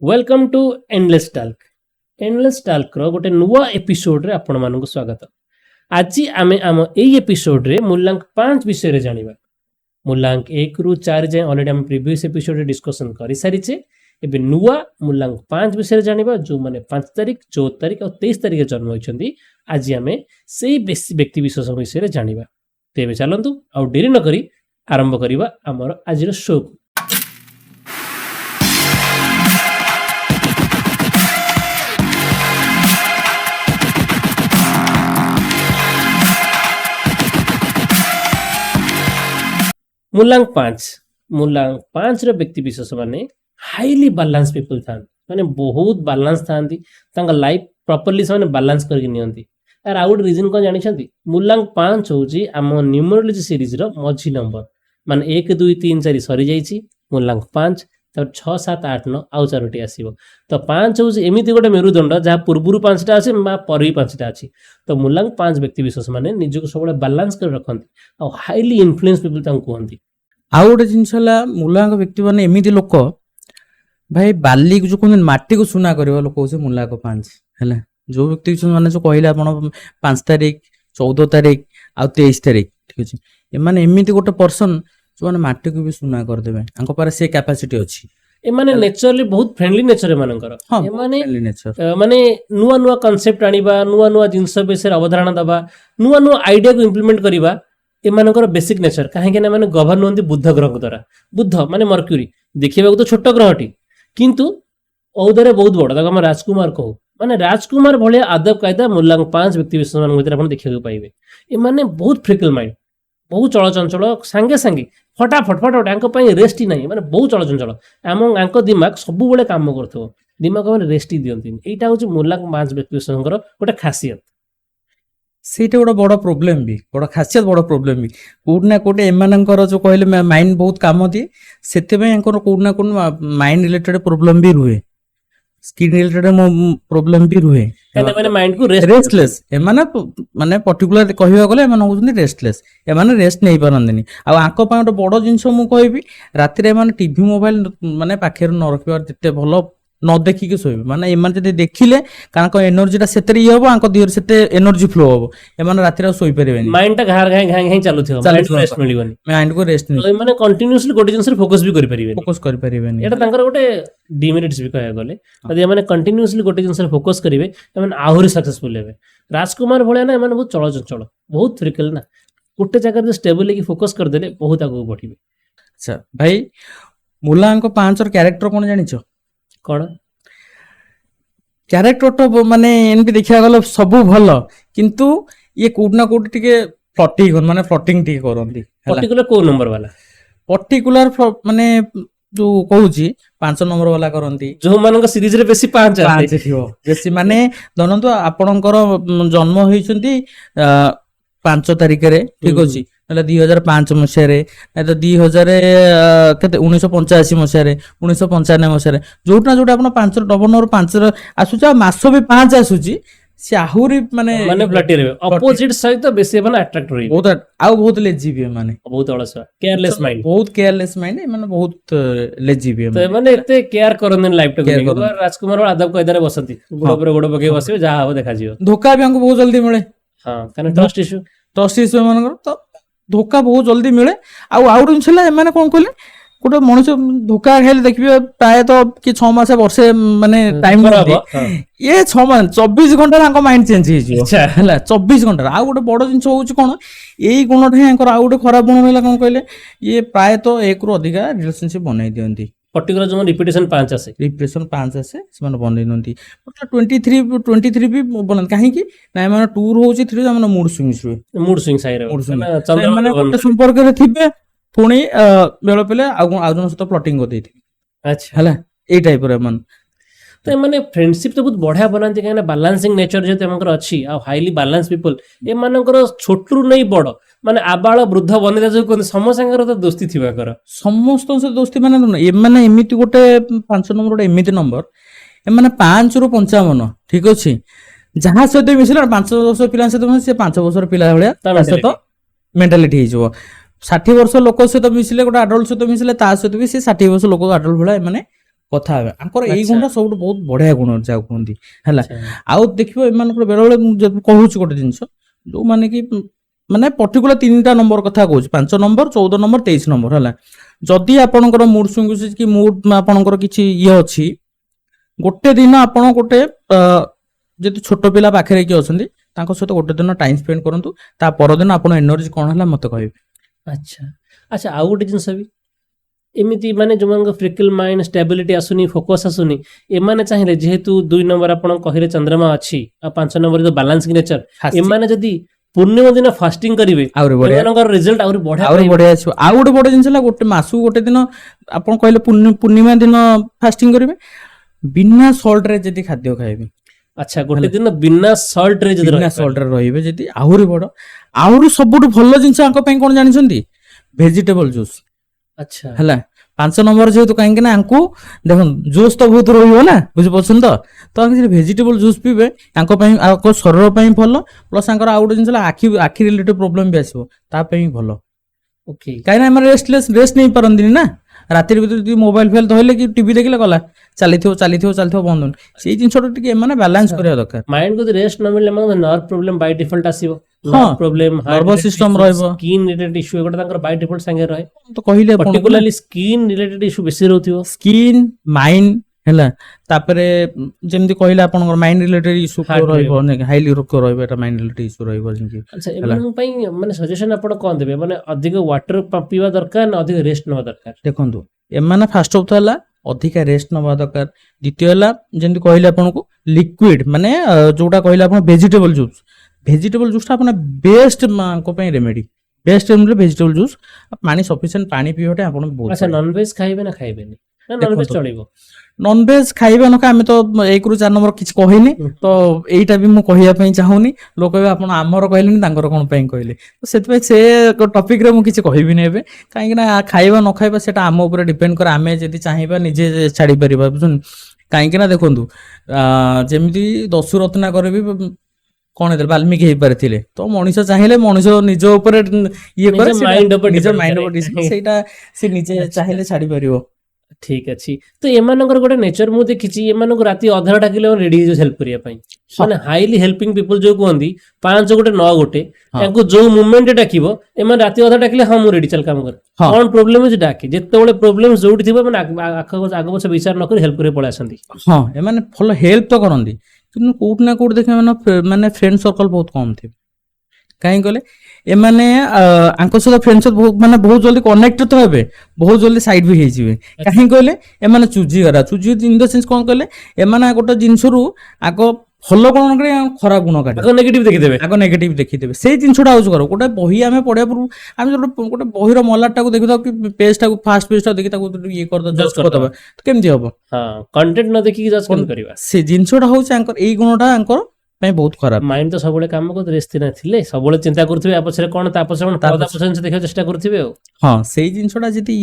Welcome to endless talc गोटे नुआ episode रे आपण मानक स्वागत। आज आमे आम एई एपिसोड रे मूल्यांक 5 विषय रे जानिबा। मूल्यांक 1 रु 4 जाय ऑलरेडी हम प्रीवियस एपिसोड रे डिस्कशन करि सारिचे। एबे नुआ मूल्यांक 5 विषय रे जानिबा जो माने 5 तारिख 14 तारिख और 23 तारिख जन्म होइछंती। आज आमे सेई व्यक्ति विशेष विषय रे जानिबा। तेबे चलंतु आ डेरी न करी आरंभ करिबा हमर आजिर शो को। मूल्यांक 5 रे व्यक्ति विशेष माने हाईली बैलेंस पीपल था माने बहुत बैलेंस थांती तांका लाइफ प्रॉपर्ली से माने बैलेंस करके नियंती। यार आउट रीजन कोन जानि छंती मूल्यांक 5 होची हम न्यूमरोलॉजी सीरीज रो मझी नंबर माने 1 2 3 4 सरी जाईची मूल्यांक 5 तब 6 7 8 9 आउ चारोटी आसीबो। तो 5 होची एमिति गोटे मेरुदंड जहा पूर्वरु 5टा अछि बा परि 5टा अछि। तो मूल्यांक 5 व्यक्ति विशेष माने निजको सबले बैलेंस कर रखंती और हाईली इन्फ्लुएंस पीपल तांको कहंती। आउ गोटे जिनस मूल्यांक व्यक्ति मैंने एमती लोक भाई बाली जो कहते माटी को सुना करवा लोक हूँ मूल्यांक 5 है। जो व्यक्ति मैंने जो कहले आप 5 तारिख 14 तारिख आ 23 तारिख ठीक अच्छे एमाने एमती गोटे पर्सन जो मैंने माटी को भी सुना करदे से कैपेसिटी अच्छी एमाने नेचरली बहुत फ्रेंडली नेचर एमानकर हाँ एमाने नेचर माने नुआ नुआ कांसेप्ट आनिबा नुआ नुआ जिंस विषय अवधारणा दबा नुआ नुआ आइडिया को इंप्लीमेंट करिबा एमानकर बेसिक नेचर कहीं ना माने गवर्न होती बुध ग्रह द्वारा। बुध माने मर्क्यूरी देखिबा तो छोट ग्रहटी किंतु औदरे बहुत बड़ ताको हम राजकुमार कहू माने राजकुमार भलिया आदब कायदा मूल्यांक 5 व्यक्ति विशेष मान भीतर आपण देखिबा पाइबे। ए माने बहुत फ्रिकल माइंड बहुत चलचंचल सांगे सांगे फटाफट फटाफट पई रेस्ट ही नहीं माने बहुत चलचंचल आम दिमाग सब बेले काम करथो दिमाग माने रेस्ट ही दियंती। एटा होची मूल्यांक 5 व्यक्ति विशेषकर गोटे खासियत ସେଇଟା ଗୋଟେ ବଡ଼ ପ୍ରୋବ୍ଲେମ ବି ବଡ଼ ଖାସିୟତ ବଡ଼ ପ୍ରୋବ୍ଲେମ ବି କୋଉଠି ନା କୋଉଠି ଏମାନଙ୍କର ଯୋଉ କହିଲେ ମାଇଣ୍ଡ ବହୁତ କାମ ଦିଏ ସେଥିପାଇଁ ୟାଙ୍କର କୋଉଠି ନା କୋଉଠି ମାଇଣ୍ଡ ରିଲେଟେଡ ପ୍ରୋବ୍ଲେମ ବି ରୁହେ ସ୍କିନ୍ ରିଲେଟେଡ ପ୍ରୋବ୍ଲେମ ବି ରୁହେ ମାନେ ମାଇଣ୍ଡ को ରେଷ୍ଟଲେସ୍ ଏମାନେ ମାନେ ପର୍ଟିକୁଲାର କହିବାକୁ ଗଲେ ଏମାନେ ହଉଛନ୍ତି ରେଷ୍ଟଲେସ୍ ଏମାନେ ରେଷ୍ଟ ନେଇ ପାରନ୍ତିନି। ଆଉ ଆଙ୍କ ପାଇଁ ଗୋଟେ ବଡ଼ ଜିନିଷ ମୁଁ କହିବି ରାତିରେ ଏମାନେ ଟିଭି ମୋବାଇଲ ମାନେ ପାଖରେ ନ ରଖିବା ଯେତେ ଭଲ न देखिक शोबे माने एमान जदि देखिले कारण एनर्जीटा सेतरी हबो आंको दियर सेते एनर्जी फ्लो हबो एमान राति रा सोई परिबेनी माइंड टा घार घाई घाई घाई चालुथियो माइंड को रेस्ट मिलिबनी माइंड को रेस्ट नै माने कंटीन्यूअसली गोटे जिंस रे फोकस भी करि परिबेनी एटा तांकर गोटे डिमेरिट्स भी कहया गले यदि माने कंटीन्यूअसली गोटे जिंस रे फोकस करिवे एमान आहुरी सक्सेसफुल हेबे। राजकुमार भलिया ना एमान बहुत चलचंचल बहुत फ्रिकल ना गोटे जगह रे स्टेबल की फोकस कर देले बहुत आगु बढ़िबे। अच्छा भाई मूल्यांक 5 और कैरेक्टर कोन जानिचो कौन क्यारेक्टर तो माने एमपी देखिया गलो सब भल किंतु ये कोड ना कोड टिके फ्लटिंग माने फ्लटिंग टिके करंती पर्टिकुलर को नंबर वाला पर्टिकुलर माने जो कहूची 5 नंबर वाला करंती जो मानक सीरीज रे बेसी 5 थियो बेसी माने धरंतु आपणकर जन्म होइछंती 5 तारिख रे ठीक अछि नले 2005 मसिया रे तो 2000 केते 1985 मसिया रे 1995 मसिया रे जोटा जोटा आपण 5 डबल नंबर 5 आसुचा मास भी 5 आसुची से आहुरी माने माने फ्लटी रे अपोजिट सहित बेसी माने अट्रैक्ट रही बहुत आ बहुत लेजी भी माने बहुत अलसा केयरलेस माइंड बहुत केयरलेस माइंड माने बहुत लेजी भी तो माने एते केयर करन लाइफ टा राजकुमार आदब कायदा रे बसंती गोड़ पर गोड़ पके बसिबे जा हो देखा जियो धोखा भी हमको बहुत जल्दी मिले हां कारण ट्रस्ट इश्यू मानकर तो धोखा बहुत जल्दी मिले आउट एमाने कौन कहले गोटे मनुष्य धोखा खाइले देखिए प्राय तो कि 6 मास वर्षे माने टाइम ये 6 मास 24 घंटा माइंड चेंज है 24 घंटा आ गोटे बड़ जिन हूँ कौन यही गुणटा ही आ गोटे खराब गुण है कौन कहले ये प्राय तो 1 रु अधिक रिलेशनशिप बनई दियंती पर्टिकुलर जो रिपीटेशन 5 आसे रिपीटेशन 5 आसे से बनई नंती 23 भी बनन काहे कि ना माने 2 होची 3 माने मूड स्विंग साइड रे माने गोटे संपर्क रे थिबे पुणी बेल पेले आ जन सहित प्लॉटिंग कर देथि अच्छा हला ए टाइप रे मन तो माने फ्रेंडशिप तो बहुत बढ़िया बनाती कहीं बैलेंसिंग नेचर जेते हमकर अछि आ हाईली बैलेंस पीपल ए मानकर छोटरू नहीं बड़ माने आबाळ वृद्ध बनेदा जो कोन समसांगर तो दोस्ती थिबा कर समस्त से दोस्ती माने ए माने एमिति गोटे 5 नंबर गोटे एमिति नंबर ए माने 5 रु 55 ठीक अछि जहां सहित मिसिला 5 वर्ष पिला सहित से 5 वर्ष पिला भलिया ता सहित मेंटालिटी हे जो 60 वर्ष लोक सहित मिसिले गोटे अडल्ट सहित मिसिले ता सहित भी से 60 वर्ष लोक अडल्ट भलिया माने କଥା ହେବେ ଆଙ୍କର ଏଇ ଆଚ୍ଛା। ଗୁଣଟା ସବୁଠୁ ବହୁତ ବଢିଆ ଗୁଣ ଯାହାକୁ କୁହନ୍ତି ହେଲା। ଆଚ୍ଛା। ଆଉ ଦେଖିବ ଏମାନଙ୍କର ବେଳେବେଳେ ମୁଁ ଯଦି କହୁଛି ଗୋଟେ ଜିନିଷ ଯୋଉମାନେ କି ମାନେ ପର୍ଟିକୁଲାର 3ଟା ନମ୍ବର କଥା କହୁଛି 5 ନମ୍ବର 14 ନମ୍ବର 23 ନମ୍ବର ହେଲା। ଯଦି ଆପଣଙ୍କର ମୁଡ ସୁଇଙ୍ଗ କି ମୁଡ ଆପଣଙ୍କର କିଛି ଇଏ ଅଛି ଗୋଟେ ଦିନ ଆପଣ ଗୋଟେ ଯଦି ଛୋଟ ପିଲା ପାଖରେ କିଏ ଅଛନ୍ତି ତାଙ୍କ ସହିତ ଗୋଟେ ଦିନ ଟାଇମ ସ୍ପେଣ୍ଡ କରନ୍ତୁ ତା ପରଦିନ ଆପଣ ଏନର୍ଜି କଣ ହେଲା ମତେ କହିବେ। ଆଚ୍ଛା ଆଚ୍ଛା ଆଉ ଗୋଟେ ଜିନିଷ ବି ଏମିତି ମାନେ ଯୋଉମାନଙ୍କ ଫ୍ରିକଲ ମାଇଣ୍ଡ ଷ୍ଟାବିଲିଟି ଆସୁନି ଫୋକସ ଆସୁନି ଏମାନେ ଚାହିଁଲେ ଯେହେତୁ 2 ନମ୍ବର ଆପଣ କହିଲେ ଚନ୍ଦ୍ରମା ଅଛି ଆଉ 5 ନମ୍ବର ଯୋଉ ବାଲାନ୍ସିଂ ନେଚର ଫାଷ୍ଟିଂ ଏମାନେ ଯଦି ପୂର୍ଣ୍ଣିମା ଦିନ ଫାଷ୍ଟିଂ କରିବେ ଆହୁରି ବଢିଆ ଏମାନଙ୍କର ରେଜଲ୍ଟ ଆହୁରି ବଢିଆ ଆହୁରି ପାଇବେ। ବଢିଆ ଆସିବ। ଆଉ ଗୋଟେ ବଡ ଜିନିଷ ହେଲା ଗୋଟେ ମାସକୁ ଗୋଟେ ଦିନ ଆପଣ କହିଲେ ପୂର୍ଣ୍ଣିମା ଦିନ ଫାଷ୍ଟିଂ କରିବେ ବିନା ସଲ୍ଟ ରେ ଯଦି ଖାଦ୍ୟ ଖାଇବେ ଆଚ୍ଛା ଗୋଟେ ଦିନ ବିନା ସଲ୍ଟ ରେ ଯଦି ବିନା ରହିପାରିଲେ ସଲ୍ଟ ରେ ରହିବେ ଯଦି ଆହୁରି ବଡ। ଆହୁରି ସବୁଠୁ ଭଲ ଜିନିଷ ଆଙ୍କ ପାଇଁ କଣ ଜାଣିଛନ୍ତି ଭେଜିଟେବଲ ଜୁସ୍ ଆଚ୍ଛା ହେଲା। 5 ନମ୍ବର ଯେହେତୁ କାହିଁକି ନା ଆଙ୍କୁ ଦେଖନ୍ତୁ ଜୁସ୍ ତ ବହୁତ ରହିବ ନା ବୁଝିପାରୁଛନ୍ତି ତ ଭେଜିଟେବଲ ଜୁସ୍ ପିଇବେ ତାଙ୍କ ପାଇଁ ଆଙ୍କ ଶରୀର ପାଇଁ ଭଲ ପ୍ଲସ୍ ତାଙ୍କର ଆଉ ଗୋଟେ ଜିନିଷ ହେଲା ଆଖି ରିଲେଟେଡ୍ ପ୍ରୋବ୍ଲେମ ବି ଆସିବ ତା ପାଇଁ ଭଲ। ଓକେ କାହିଁକି ନା ଆମେ ରେଷ୍ଟ ନେଇ ପାରନ୍ତିନି ନା ରାତିରେ ଭିତରେ ଯଦି ମୋବାଇଲ ଫେଲ ଧରିଲେ କି ଟିଭି ଦେଖିଲେ ଗଲା ଚାଲିଥିବ ବନ୍ଦ ହଉନି ସେଇ ଜିନିଷଟା ଟିକେ ଏମାନେ ବାଲାନ୍ସ କରିବା ଦରକାର। ମାଇଣ୍ଡ କୁ ରେଷ୍ଟ ନ ମିଳିଲେ ମାନେ ନର୍ଭ ପ୍ରୋବ୍ଲେମ ବାଇ ଡିଫଲ୍ଟ ଆସିବ ହଁ ନର୍ଭ ପ୍ରୋବ୍ଲେମ ନର୍ଭସ ସିଷ୍ଟମ ରହିବ ସ୍କିନ୍ ରିଲେଟେଡ୍ ଇସ୍ୟୁ ଏଗୁଡ଼ା ତାଙ୍କର ବାଇ ଡିଫଲ୍ଟ ସାଙ୍ଗେ ରହେ ତ କହିଲି ଆପଣଙ୍କୁ ନା ପର୍ଟିକୁଲାରଲି ସ୍କିନ୍ ରିଲେଟେଡ୍ ଇସ୍ୟୁ ବେଶୀ ରହୁଥିବ। ସ୍କିନ୍ ମାଇଣ୍ଡ ହେଲା ତାପରେ ଯେମିତି କହିଲେ ଆପଣଙ୍କର ମାଇଣ୍ଡ ରିଲେଟେଡ୍ ଇସ୍ୟୁ ହାର୍ଟ ରହିବ ହାଇଲି ରୋଗ ରହିବ ଏଟା ମାଇଣ୍ଡ ରିଲେଟେଡ୍ ଇସ୍ୟୁ ରହିବ ଯେମିତି ଆଚ୍ଛା ହେଲା। ଏମାନଙ୍କ ପାଇଁ ମାନେ ସଜେସନ ଆପଣ କଣ ଦେବେ ମାନେ ଅଧିକ ୱାଟର ପିଇବା ଦରକାର ନା ଅଧିକ ରେଷ୍ଟ ନେବା ଦରକାର? ଦେଖନ୍ତୁ ଏମାନେ ଫାଷ୍ଟ ଅଫ୍ ହେଲା ଅଧିକା ରେଷ୍ଟ ନେବା ଦରକାର। ଦ୍ୱିତୀୟ ହେଲା ଯେମିତି କହିଲେ ଆପଣଙ୍କୁ ଲିକ୍ୱିଡ ମାନେ ଯୋଉଟା କହିଲେ ଆପଣ ଭେଜିଟେବଲ ଜୁସ୍ ଟା ଆପଣ ବେଷ୍ଟ ଙ୍କ ପାଇଁ ରେମେଡି ବେଷ୍ଟ ଭେଜିଟେବଲ ଜୁସ୍ ପାଣି ସଫିସିଏଣ୍ଟ ପାଣି ପିଇବାଟା ଆପଣ ବହୁତ ଆଚ୍ଛା ବଢିଆ। ନନଭେଜ ଖାଇବେ ନା ଖାଇବେନି ନା ନନଭେଜ ଦେଖନ୍ତୁ ଚଳିବ? ନନଭେଜ ଖାଇବା ନକା ଆମେ ତ 1 ରୁ 4 ନମ୍ବର କିଛି କହିନି ତ ଏଇଟା ବି ମୁଁ କହିବା ପାଇଁ ଚାହୁଁନି ଲୋକ କହିବେ ଆପଣ ଆମର କହିଲେନି ତାଙ୍କର କଣ ପାଇଁ କହିଲେ ତ ସେଥିପାଇଁ ସେ ଟପିକରେ ମୁଁ କିଛି କହିବିନି ଏବେ କାହିଁକି ନା ଖାଇବା ନ ଖାଇବା ସେଟା ଆମ ଉପରେ ଡିପେଣ୍ଡ କରେ ଆମେ ଯଦି ଚାହିଁବା ନିଜେ ଛାଡି ପାରିବା ବୁଝୁଛନ୍ତି। କାହିଁକି ନା ଦେଖନ୍ତୁ ଯେମିତି ଦସ୍ୟୁରତ୍ନାକର ବି କଣ ହେଇଥିଲେ ବାଲ୍ମୀକି ହେଇପାରିଥିଲେ ତ ମଣିଷ ଚାହିଁଲେ ମଣିଷ ନିଜ ଉପରେ ଇଏ ନିଜ କରେ ସେଇଟା ମାଇଣ୍ଡ ଉପରେ ନିଜ ଡିପେଣ୍ଡ ମାଇଣ୍ଡ କରେ। ଉପରେ ସେଇଟା ସେ ନିଜେ ଆଚ୍ଛା ଚାହିଁଲେ ଛାଡି ପାରିବ। ଠିକ ଅଛି ତ ଏମାନଙ୍କର ଗୋଟେ ନେଚର ମୁଁ ଦେଖିଛି ଏମାନଙ୍କୁ ରାତି ଅଧର ଡାକିଲେ ରେଡି ହେଇଯିବ ହେଲ୍ପ କରିବା ପାଇଁ ହଁ ମାନେ ହାଇଲି ହେଲ୍ପିଂ ପିପୁଲ ଯୋଉ କୁହନ୍ତି 5 ଗୋଟେ 9 ଗୋଟେ ହଁ ୟାଙ୍କୁ ଯୋଉ ମୁଭମେଣ୍ଟ ଡାକିବ ଏମାନେ ରାତି ଅଧା ଡାକିଲେ ହଁ ମୁଁ ରେଡି ଚାଲ କାମ କର ହଁ କଣ ପ୍ରୋବ୍ଲେମ ଅଛି ଡାକେ ଯେତେବେଳେ ପ୍ରୋବ୍ଲେମ ଯୋଉଠି ଥିବ ମାନେ ଆଗ ପଛ ବିଚାର ନ କରି ହେଲ୍ପ କରି ପଳେଇ ଆସନ୍ତି। ହଁ ଏମାନେ ଭଲ ହେଲ୍ପ ତ କରନ୍ତି କିନ୍ତୁ କୋଉଠି ନା କୋଉଠି ଦେଖିବା ମାନେ ଫ୍ରେଣ୍ଡ ସର୍କଲ ବହୁତ କମ ଥିବ। କାହିଁକି କହିଲେ ଏମାନେ ଆଙ୍କ ସହିତ ଫ୍ରେଣ୍ଡ ମାନେ ବହୁତ ଜଲ୍ଦି କନେକ୍ଟ ତ ହେବେ ବହୁତ ଜଲ୍ଦି ସାଇଡ ବି ହେଇଯିବେ। ଆଚ୍ଛା କାହିଁକି କହିଲେ ଏମାନେ ଚୁଜି ଇନ ଦ ସେନ୍ସ କଣ କହିଲେ ଏମାନେ ଗୋଟେ ଜିନିଷରୁ ଆଗ ଭଲ ଗୁଣ ନକରି ଖରାପ ଗୁଣ କାଢିବେ ଆଗ ନେଗେଟିଭ ଦେଖିଦେବେ। ଆଗ ନେଗେଟିଭ ଦେଖିଦେବେ ସେଇ ଜିନିଷଟା ହଉଛି କର ଗୋଟେ ବହି ଆମେ ପଢିବା ପୂର୍ବରୁ ଆମେ ଗୋଟେ ବହିର ମଲାଟାକୁ ଦେଖିଦବା କି ପେଜଟାକୁ ଫାଷ୍ଟ ପେଜଟାକୁ ଦେଖି ତାକୁ ଇଏ କରିଦବା ଜଜ୍ ଜଷ୍ଟ କରିଦବା। କରିଦବା ତ କେମିତି ହବ। ହଁ କଣ୍ଟେଣ୍ଟ ନ ଦେଖିକି ଜଜ୍ କେମିତି କରିବା? ସେ ଜିନିଷଟା ହଉଛି ଆଙ୍କର ଏଇ ଗୁଣଟା ଆଙ୍କର ପାଇଁ ବହୁତ ଖରାପ। ମାଇଣ୍ଡ ତ ସବୁବେଳେ କାମ କରୁଥିବେ ରେଷ୍ଟ ଥିଲେ ସବୁବେଳେ ଚିନ୍ତା କରୁଥିବେ ଆ ପଛରେ କଣ ତା ପଛରେ କଣ ପରଦା ପଛରେ ଜିନିଷ ଦେଖିବାକୁ ଚେଷ୍ଟା କରୁଥିବେ ଆଉ। ହଁ ସେଇ ଜିନିଷଟା ଯଦି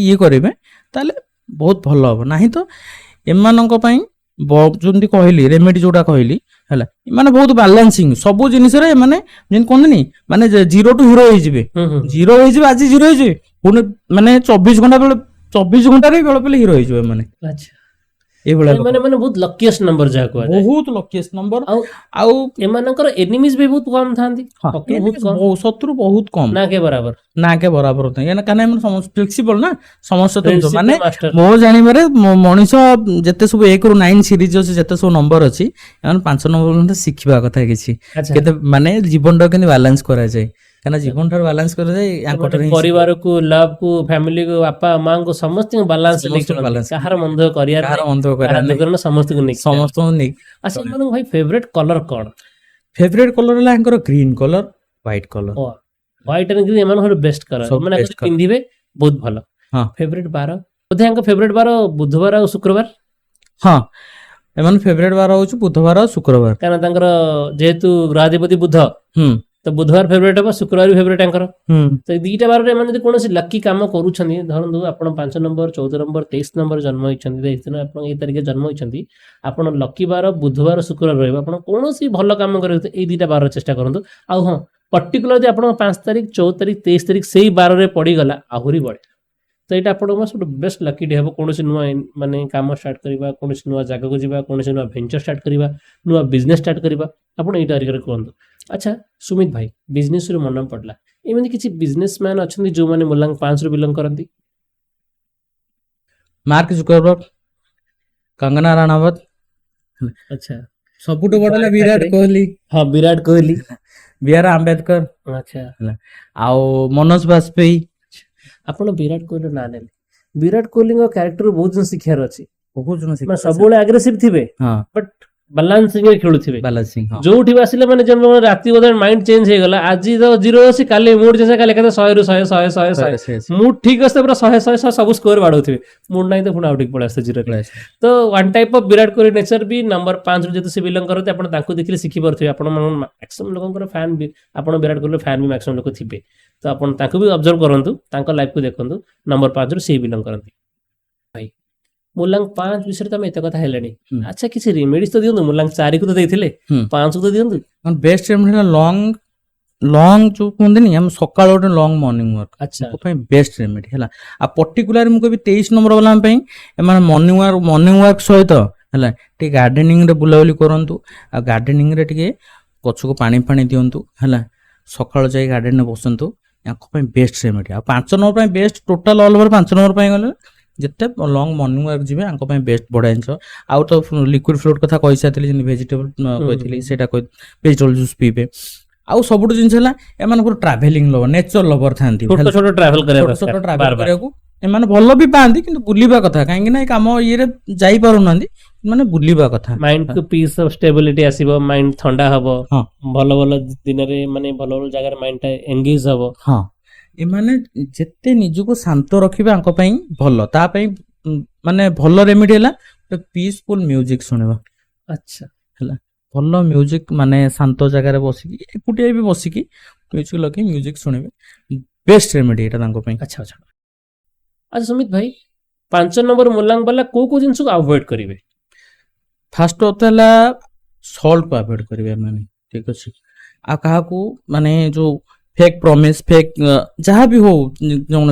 ଇଏ କରିବେ ତାହେଲେ ବହୁତ ଭଲ ହବ ନାହିଁ ତ ଏମାନଙ୍କ ପାଇଁ ଯେମିତି କହିଲି ରେମେଡି ଯୋଉଟା କହିଲି ହେଲା ଏମାନେ ବହୁତ ବାଲାନ୍ସିଂ ସବୁ ଜିନିଷରେ ଏମାନେ ଯେମିତି କହନ୍ତିନି ମାନେ 0 ଟୁ ହିରୋ ହେଇଯିବେ ହୁଁ ହୁଁ 0 ହେଇଯିବେ ଆଜି 0 ହେଇଯିବେ ପୁଣି ମାନେ 24 ଘଣ୍ଟାରେ ବେଳେ ପଲେ ହିରୋ ହେଇଯିବେ ଏମାନେ ଆଚ୍ଛା ଏଇଭଳିଆ କଥା। ଏମାନେ ମାନେ ବହୁତ ଲକିଏଷ୍ଟ ନମ୍ବର ଯାହା କୁହାଯାଏ। ବହୁତ ଲକିଏଷ୍ଟ ନମ୍ବର ଆଉ ଆଉ ଏମାନଙ୍କର ଏନିମିଜ ବି ବହୁତ କମ ଥାନ୍ତି ହଁ ଶତ୍ରୁ ବହୁତ କମ ଶତ୍ରୁ ବହୁତ କମ ନା କେ ବରାବର ନା କେ ବରାବର କାହିଁକିନା ଏମାନେ ଫ୍ଲେକ୍ସିବଲ ନା ସମସ୍ତେ ଫ୍ରେଣ୍ଡସିପ ମାନେ ମାଷ୍ଟର। ମୋ ଜାଣିବାରେ ମଣିଷ ଯେତେ ସବୁ 1 ରୁ 9 ସିରିଜ ଅଛି ଯେତେ ସବୁ ନମ୍ବର ଅଛି ଏମାନେ 5 ନମ୍ବର ମଧ୍ୟ ଶିଖିବା କଥା କିଛି ଆଚ୍ଛା କେତେ ମାନେ ଜୀବନଟାକୁ କେମିତି ବାଲାନ୍ସ କରାଯାଏ କାହିଁକିନା ଜୀବନଟାକୁ ବାଲାନ୍ସ କରାଯାଏ ୟାଙ୍କଠାରୁ ହିଁ ଶିଖିବା। ପରିବାରକୁ ଲଭ୍ କୁ ଫ୍ୟାମିଲି କୁ ବାପା ମାଙ୍କୁ ସମସ୍ତଙ୍କୁ ବାଲାନ୍ସ ନେଇକି ସମସ୍ତଙ୍କୁ ଚଳନ୍ତି ବାଲାନ୍ସ କାହାର ମନ୍ଦ କରିବାର କାହାର ନାହିଁ ମନ୍ତବ୍ୟ କାହାର କରିବାର ନାହିଁ ଦୁଃଖରେ ସମସ୍ତଙ୍କୁ ନେଇକି ଚାଲନ୍ତି। ସମସ୍ତଙ୍କୁ ନେଇ ଆଚ୍ଛା ଏମାନଙ୍କୁ ଭାଇ ଫେଭରେଟ କଲର କଣ? ଫେଭରେଟ କଲର ହେଲା ୟାଙ୍କର green colour white colour white and green ଏମାନଙ୍କର ବେଷ୍ଟ କଲର ସବୁ ଏମାନେ ବେଷ୍ଟ ଯଦି କଲର। ପିନ୍ଧିବେ ବହୁତ ଭଲ। ହଁ ଫେଭରେଟ ବାର ବୋଧେ ୟାଙ୍କ ଫେଭରେଟ ବାର ବୁଧବାର ଆଉ ଶୁକ୍ରବାର ହଁ ଏମାନେ ଫେଭରେଟ ବାର ହଉଛି ବୁଧବାର ଆଉ ଶୁକ୍ରବାର କାରଣ ତାଙ୍କର ଯେହେତୁ ଗ୍ରହାଧିପତି ବୁଧ ହୁଁ ତ ବୁଧବାର ଫେଭରେଟ ହବ ଶୁକ୍ରବାର ବି ଫେଭରେଟ ତାଙ୍କର ହୁଁ ତ ଏଇ ଦିଟା ବାରରେ ଏମାନେ ଯଦି କୌଣସି ଲକି କାମ କରୁଛନ୍ତି ଧରନ୍ତୁ ଆପଣ 5 ନମ୍ବର 14 ନମ୍ବର 23 ନମ୍ବର ଜନ୍ମ ହେଇଛନ୍ତି ଆପଣ ଏଇ ତାରିଖରେ ଜନ୍ମ ହେଇଛନ୍ତି ଆପଣ ଲକି ବାର ବୁଧବାର ଶୁକ୍ରବାର ରହିବ ଆପଣ କୌଣସି ଭଲ କାମ କରିବାକୁ ଏଇ ଦିଟା ବାର ଚେଷ୍ଟା କରନ୍ତୁ। ଆଉ ହଁ ପର୍ଟିକୁଲାର ଯଦି ଆପଣଙ୍କ 5 ତାରିଖ 14 ତାରିଖ 23 ତାରିଖ ସେଇ ବାରରେ ପଡିଗଲା ଆହୁରି ବଢିଆ ତ ଏଇଟା ଆପଣଙ୍କ ସବୁଠୁ ବେଷ୍ଟ ଲକି ଡେ ହେବ କୌଣସି ନୂଆ ମାନେ କାମ ଷ୍ଟାର୍ଟ କରିବା, କୌଣସି ନୂଆ ଜାଗାକୁ ଯିବା, କୌଣସି ନୂଆ ଭେଞ୍ଚର ଷ୍ଟାର୍ଟ କରିବା, ନୂଆ ବିଜନେସ୍ ଷ୍ଟାର୍ଟ କରିବା, ଆପଣ ଏଇ ତାରିଖରେ କୁହନ୍ତୁ। ଆଚ୍ଛା ସୁମିତ ଭାଇ, ବିଜନେସରୁ ମନେ ପଡ଼ିଲା, ଏମିତି କିଛି ବିଜନେସ ମ୍ୟାନ୍ ଅଛନ୍ତି ଯୋଉମାନେ ମୁଲାଙ୍ଗ 5ରୁ ବିଲଙ୍ଗ କରନ୍ତି? ମାର୍କ ଜୁକରବର୍ଗ, କଙ୍ଗନା ରାଣାୱତ, ଆଚ୍ଛା ସବୁଠୁ ବଡ ହେଲା ବିରାଟ କୋହଲି, ହଁ ବିରାଟ କୋହଲି, ବିଆର ଆମ୍ବେଦକର, ଆଚ୍ଛା ଆଉ ମନୋଜ ବାଜପେୟୀ। ଆପଣ ବିରାଟ କୋହଲି ନାଁ ନେଲେ, ବିରାଟ କୋହଲିଙ୍କ କ୍ୟାରେକ୍ଟର ବହୁତ ଜିନିଷ ଶିଖିବାର ଅଛି। ବହୁତ ଜଣ ମାନେ ସବୁବେଳେ ଆଗ୍ରେସିଭ ଥିବେ ହଁ ବଟ୍ ବାଲାନ୍ସିଂରେ ଖେଳୁଥିବେ। ବାଲାସିଂ ହଁ ଯୋଉଠି ବି ଆସିଲେ ମାନେ ଯେମିତି ରାତି ବୋଧେ ମାଇଣ୍ଡ ଚେଞ୍ଜ ହେଇଗଲା, ଆଜି ତ 0 ଅଛି, କାଲି ମୁଡ୍ ଚେଞ୍ଜ, କାଲି ଏକାଥରେ 100ରୁ 100 ମୁଡ୍ ଠିକ ଅଛି ପୁରା 100 ସବୁ ସ୍କୋର ବାଡଉଥିବେ, ମୁଡ୍ ନାହିଁ ତ ପୁଣି ଆଉ ଟିକେ ପଳେଇ ଆସିছে 0ରେ। ତ one type of Virat Kohli nature ବି ନମ୍ବର 5ରୁ ଯେହେତୁ ସେ ବିଲଙ୍ଗ କରନ୍ତି, ଆପଣ ତାଙ୍କୁ ଦେଖିଲେ ଶିଖିପାରୁଥିବେ। ଆପଣ ମ୍ୟାକ୍ସିମମ୍ ଲୋକଙ୍କର ଫ୍ୟାନ୍ ବି, ଆପଣ ବିରାଟ କୋହଲି ଫ୍ୟାନ୍ ବି ମ୍ୟାକ୍ସିମମ୍ ଲୋକ ଥିବେ, ତ ଆପଣ ତାଙ୍କୁ ବି ଅବଜର୍ଭ କରନ୍ତୁ, ତାଙ୍କ ଲାଇଫକୁ ଦେଖନ୍ତୁ। ନମ୍ବର 5ରୁ ସେ ବିଲଙ୍ଗ କରନ୍ତି। ଭାଇ ମୁଲାଙ୍ଗ 5 ବିଷୟରେ ତମେ ଏତେ କଥା ହେଲେଣି, ଆଚ୍ଛା କିଛି ରେମେଡିଜ ତ ଦିଅନ୍ତୁ। ମୁଲାଙ୍ଗ 4କୁ ତ ଦେଇଥିଲେ, 5କୁ ତ ଦିଅନ୍ତୁ। ବେଷ୍ଟ ରେମେଡି ହେଲା ଲଙ୍ଗ ଯୋଉ କୁହନ୍ତିନି ଆମେ ସକାଳୁ ଗୋଟେ ଲଙ୍ଗ ମର୍ଣ୍ଣିଂ ୱାର୍କ, ଆଚ୍ଛା ତାଙ୍କ ପାଇଁ ବେଷ୍ଟ ରେମେଡି ହେଲା। ଆଉ ପର୍ଟିକୁଲାର ମୁଁ କହିବି 23 ନମ୍ବର ବାଲା ପାଇଁ, ଏମାନେ ମର୍ଣ୍ଣିଂ ୱାର୍କ ସହିତ ହେଲା ଟିକେ ଗାର୍ଡେନିଂ ରେ ବୁଲାବୁଲି କରନ୍ତୁ। ଆଉ ଗାର୍ଡେନିଂ ରେ ଟିକେ ଗଛକୁ ପାଣି ଦିଅନ୍ତୁ ହେଲା। ସକାଳୁ ଯାଇ ଗାର୍ଡେନରେ ବସନ୍ତୁ, ୟାଙ୍କ ପାଇଁ ବେଷ୍ଟ ରେମେଡି। ଆଉ 5 ନମ୍ବର ପାଇଁ best, total all over 5 number ପାଇଁ ଗଲେ ଯେତେ ଲଙ୍ଗ ମର୍ଣ୍ଣିଂ ୱାର୍କ ଯିବେ ୟାଙ୍କ ପାଇଁ ବେଷ୍ଟ ବଢିଆ ଜିନିଷ। ଆଉ ତ ଲିକ୍ୱିଡ ଫ୍ଲୁଇଡ କଥା କହିସାରିଥିଲି, ଯେମିତି ଭେଜିଟେବଲ କହିଥିଲି ସେଇଟା ଭେଜିଟେବଲ ଜୁସ୍ ପିଇବେ। ଆଉ ସବୁଠୁ ଜିନିଷ ହେଲା ଏମାନଙ୍କର ଟ୍ରାଭେଲିଂ ଲଭର, ନେଚର ଲଭର ଥାନ୍ତି, ଛୋଟ ଛୋଟ ଟ୍ରାଭେଲ ଛୋଟ ଛୋଟ ଟ୍ରାଭେଲ କରିବାକୁ ଏମାନେ ଭଲ ବି ପାଆନ୍ତି, କିନ୍ତୁ ବୁଲିବା କଥା, କାହିଁକି ନା ଏ କାମ ଇଏରେ ଯାଇପାରୁନାହାନ୍ତି, ମାନେ ବୁଲିବା କଥା। ମାଇଣ୍ଡ କୁ ପିସ୍ ଅଫ ଷ୍ଟେବିଲିଟି ଆସିବ, ମାଇଣ୍ଡ ଥଣ୍ଡା ହବ, ହଁ ଭଲ ଭଲ ଦିନରେ ମାନେ ଭଲ ଭଲ ଜାଗାରେ ମାଇଣ୍ଡ ଟା ଏଙ୍ଗେଜ ହବ। ହଁ ଏମାନେ ଯେତେ ନିଜକୁ ଶାନ୍ତ ରଖିବେ ୟାଙ୍କ ପାଇଁ ଭଲ। ତା ପାଇଁ ମାନେ ଭଲ ରେମିଡି ହେଲା ଗୋଟେ ପିସଫୁଲ ମ୍ୟୁଜିକ ଶୁଣିବା। ଆଚ୍ଛା ହେଲା ଭଲ ମ୍ୟୁଜିକ, ମାନେ ଶାନ୍ତ ଜାଗାରେ ବସିକି, ଏକୁଟିଆ ବି ବସିକି ମ୍ୟୁଜିକ ଲଗେଇ ମ୍ୟୁଜିକ ଶୁଣିବେ, ବେଷ୍ଟ ରେମିଡି ଏଇଟା ତାଙ୍କ ପାଇଁ। ଆଚ୍ଛା ଆଚ୍ଛା ଆଚ୍ଛା ସୁମିତ ଭାଇ, 5 ନମ୍ବର ମୁଲାଙ୍ଗ ବାଲା କୋଉ କୋଉ ଜିନିଷକୁ ଆଭଏଡ କରିବେ? ଫାଷ୍ଟ କଥା ହେଲା ସଲ୍ଟ କୁ ଆଭଏଡ କରିବେ ଏମାନେ, ଠିକ ଅଛି। ଆଉ କାହାକୁ ମାନେ ଯୋଉ ଫେକ୍ ପ୍ରମିସ, ଫେକ୍ ଯାହା ବି ହଉ,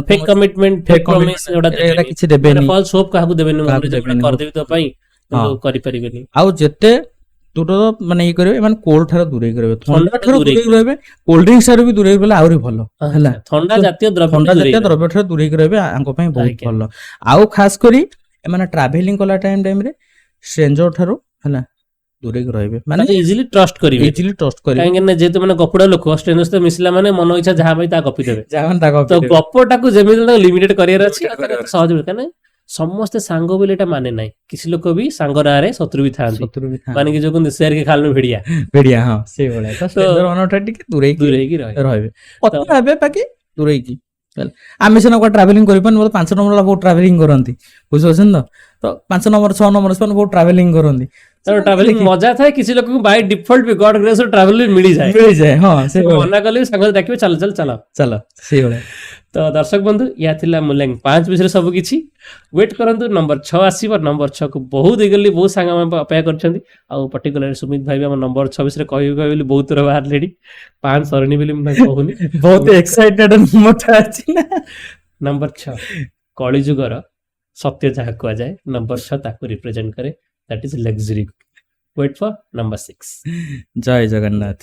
ଫେକ୍ କମିଟମେଣ୍ଟ, ଫେକ୍ ପ୍ରମିସ ଏଗୁଡା ଏଇଟା କିଛି ମାନେ ଦେବେନି, ଫଲସ ହୋପ କାହାକୁ ଦେବେନି, କାହାକୁ ମନରେ ଦେବେନି, କରିଦେବି ତ ପାଇଁ କିନ୍ତୁ କରିପାରିବେନି। ଆଉ ଯେତେ ଦୂର ମାନେ ଇଏ କରିବେ, ଏମାନେ କୋଲ୍ଡ ଠାରୁ ଦୂରେଇକି ରହିବେ, ଥଣ୍ଡା ଠାରୁ ଦୂରେଇକି ରହିବେ, କୋଲ୍ଡ ଡ୍ରିଙ୍କସ ଠାରୁ ବି ଦୂରେଇକି ରହିଲେ ଆହୁରି ଭଲ ହେଲା। ଥଣ୍ଡା ଜାତୀୟ ଥଣ୍ଡା ଜାତୀୟ ଦ୍ରବ୍ୟ ଠାରୁ ଦୂରେଇକି ରହିବେ, ଆଙ୍କ ପାଇଁ ବହୁତ ଭଲ। ଆଉ ଖାସ କରି ଏମାନେ ଟ୍ରାଭେଲିଂ କଲା ଟାଇମରେ ଷ୍ଟ୍ରେଞ୍ଜର ଠାରୁ ହେଲା ଦୂରେଇକି ରହିବେ, ମାନେ ଇଜିଲି ଟ୍ରଷ୍ଟ କରିବେ, ଇଜିଲି ଟ୍ରଷ୍ଟ କରିବେ। କାହିଁକି ନା ଯେହେତୁ ମାନେ ଗପୁଡା ଲୋକ, ଷ୍ଟ୍ରେଞ୍ଜର ସହିତ ମିଶିଲା ମାନେ ମନ ଇଚ୍ଛା ଯାହା ପାଇଁ ତା ଗପି ଦେବେ, ତ ଗପଟାକୁ ଯେମିତି ଲିମିଟେଡ କରିବାର ଅଛି, ସହଜ। କାହିଁକି ସମସ୍ତେ ସାଙ୍ଗ ବୋଲି ଏଟା ମାନେ ନାହିଁ, କିଛି ଲୋକ ବି ସାଙ୍ଗ ନାଁରେ ଶତ୍ରୁ ବି ଥାନ୍ତି, ମାନେ କି ଯୋଉ କୁହନ୍ତି ସେୟାର କି ଖାଲନୁ ଭିଡିଆ। ହଁ ସେଇଭଳିଆ। ତ ଷ୍ଟ୍ରେଞ୍ଜର ମାନଙ୍କ ଠାରୁ ଟିକେ ଦୂରେଇକି ରହିବେ, କଥା ହେବେ ବାକି ଦୂରେଇକି। ଆମେ ସିନା କୁଆଡେ ଟ୍ରାଭେଲିଂ କରିପାରୁନି, 5 ନମ୍ବର ବହୁତ ଟ୍ରାଭେଲିଂ କରନ୍ତି, ବୁଝିପାରୁଛନ୍ତି ତ 5 ନମ୍ବର 6 ନମ୍ବର ସେମାନେ ବହୁତ ଟ୍ରାଭେଲିଂ କରନ୍ତି। ଟ୍ରାଭେଲିଂ ମଜା ଥାଏ, କିଛି ଲୋକଙ୍କୁ by default B Garh grace travel ମିଳିଯାଏ। ହଁ ସେ ମନା କଲେ ବି ସାଙ୍ଗ ଡାକିବେ, ଚାଲ ସେଇଭଳିଆ। ତ ଦର୍ଶକ ବନ୍ଧୁ, ୟା ଥିଲା ମୁଲାଙ୍ଗ 5 ବିଷୟରେ ସବୁ କିଛି। ୱେଟ୍ କରନ୍ତୁ, ନମ୍ବର 6 ଆସିବ। ନମ୍ବର 6କୁ ବହୁତ ହେଇଗଲି, ବହୁତ ସାଙ୍ଗ ଅପେକ୍ଷା କରିଛନ୍ତି। ଆଉ ପର୍ଟିକୁଲାର ସୁମିତ ଭାଇ ବି ଆମ ନମ୍ବର 6 ବିଷୟରେ କହିବି ବୋଲି ବହୁତ ଥର ବାହାରିଲେଣି, 5 ସରିନି ବୋଲି ମୁଁ ତାଙ୍କୁ କହୁନି। ବହୁତ ଏକ୍ସାଇଟେଡ ଅଛି ନା। ନମ୍ବର 6 କଳିଯୁଗର ସତ୍ୟ ଯାହା କୁହାଯାଏ, ନମ୍ବର 6 ତାକୁ ରିପ୍ରେଜେଣ୍ଟ କରେ, that is luxury. Wait for number 6। ଜୟ ଜଗନ୍ନାଥ।